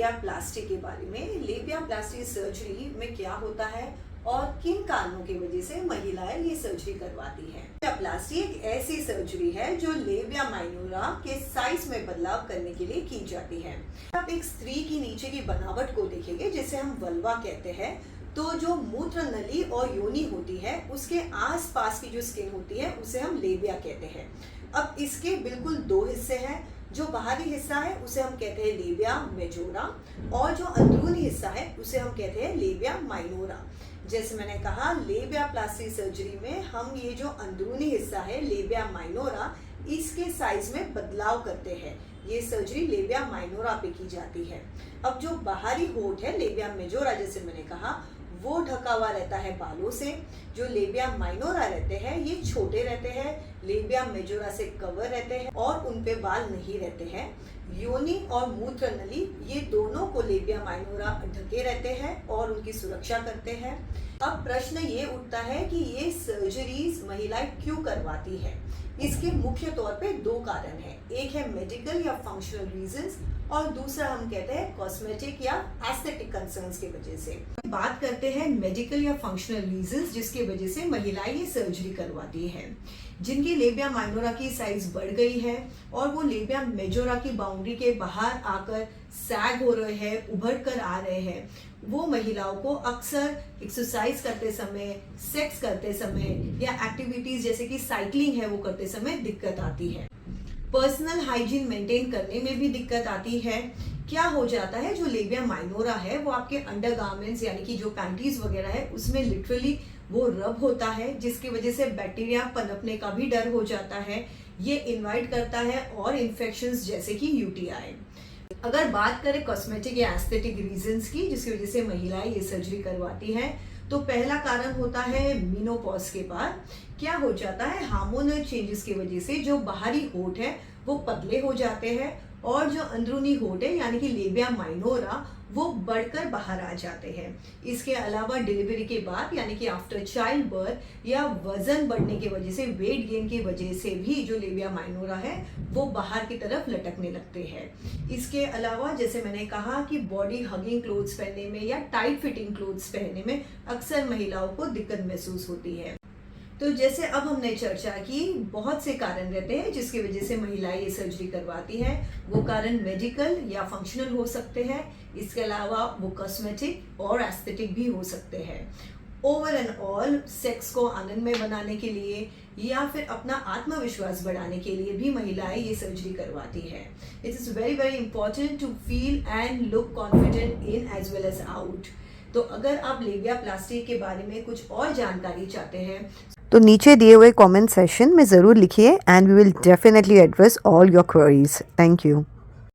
लेबिया प्लास्टी के बारे में। लेबिया प्लास्टी सर्जरी में क्या होता है और किन कारणों की वजह से महिलाएं ये सर्जरी करवाती हैं। लेबिया प्लास्टी एक ऐसी सर्जरी है जो लेबिया माइनोरा के साइज में बदलाव करने के लिए की जाती है। आप एक स्त्री की नीचे की बनावट को देखेंगे जिसे हम वल्वा कहते हैं, तो जो मूत्र नली और योनि होती है उसके आसपास की जो स्किन होती है उसे हम लेबिया कहते हैं। अब इसके बिल्कुल दो हिस्से हैं। जो बाहरी हिस्सा है उसे हम कहते हैं लेबिया मेजोरा और जो अंदरूनी हिस्सा है उसे हम कहते हैं लेबिया माइनोरा। जैसे मैंने कहा, लेबिया प्लास्टी सर्जरी में हम ये जो अंदरूनी हिस्सा है लेबिया माइनोरा, इसके साइज में बदलाव करते हैं। ये सर्जरी लेबिया माइनोरा पे की जाती है। अब जो बाहरी होठ है लेबिया मेजोरा, जैसे मैंने कहा, वो ढका हुआ रहता है बालों से। जो लेबिया माइनोरा रहते हैं ये छोटे रहते हैं, लेबिया मेजोरा से कवर रहते हैं और उन पे बाल नहीं रहते हैं। योनि और मूत्र नली ये दोनों को लेबिया माइनोरा ढके रहते हैं और उनकी सुरक्षा करते हैं। अब प्रश्न ये उठता है कि ये सर्जरीज महिलाएं क्यों करवाती है। इसके मुख्य तौर पे दो कारण हैं। एक है मेडिकल या फंक्शनल रीजंस और दूसरा हम कहते हैं कॉस्मेटिक या एस्थेटिक कंसर्न्स की वजह से। बात करते हैं मेडिकल या फंक्शनल रीजंस जिसकी वजह से महिलाएं ये सर्जरी करवाती हैं। जिनकी लेबिया माइनोरा की साइज बढ़ गई है और वो लेबिया मेजोरा की बाउंड्री के बाहर आकर सैग हो रहे हैं, उभर कर आ रहे हैं, वो महिलाओं को अक्सर एक्सरसाइज करते समय, सेक्स करते समय या एक्टिविटीज जैसे कि साइकिलिंग है वो करते समय दिक्कत आती है। पर्सनल हाइजीन मेंटेन करने में भी दिक्कत आती है। क्या हो जाता है, जो लेबिया माइनोरा है वो आपके अंडरगारमेंट्स यानी कि जो पैंटीज वगैरह है उसमें लिटरली वो रब होता है, जिसकी वजह से बैक्टीरिया पनपने का भी डर हो जाता है। ये इनवाइट करता है और इन्फेक्शंस जैसे कि यूटीआई। अगर बात करें कॉस्मेटिक या एस्थेटिक रीजंस की जिसकी वजह से महिलाएं ये सर्जरी करवाती हैं, तो पहला कारण होता है मेनोपॉज के बाद। क्या हो जाता है, हार्मोनल चेंजेस की वजह से जो बाहरी होठ है वो पतले हो जाते हैं और जो अंदरूनी होठ है यानी कि लेबिया माइनोरा वो बढ़कर बाहर आ जाते हैं। इसके अलावा डिलीवरी के बाद यानी कि आफ्टर चाइल्ड बर्थ या वजन बढ़ने की वजह से, वेट गेन की वजह से भी जो लेबिया माइनोरा है वो बाहर की तरफ लटकने लगते हैं। इसके अलावा जैसे मैंने कहा कि बॉडी हगिंग क्लोथ्स पहनने में या टाइट फिटिंग क्लोथ्स पहनने में अक्सर महिलाओं को दिक्कत महसूस होती है। तो जैसे अब हमने चर्चा की, बहुत से कारण रहते हैं जिसकी वजह से महिलाएं ये सर्जरी करवाती हैं। वो कारण मेडिकल या फंक्शनल हो सकते हैं, इसके अलावा वो कॉस्मेटिक और एस्थेटिक भी हो सकते हैं। ओवर एंड ऑल सेक्स को आनंदमय बनाने के लिए या फिर अपना आत्मविश्वास बढ़ाने के लिए भी महिलाएं ये सर्जरी करवाती हैं। It is very very important to feel and look confident in as well as out. तो अगर आप लेबिया प्लास्टी के बारे में कुछ और जानकारी चाहते हैं तो नीचे दिए हुए कमेंट सेशन में ज़रूर लिखिए and we will definitely address all your queries. Thank you.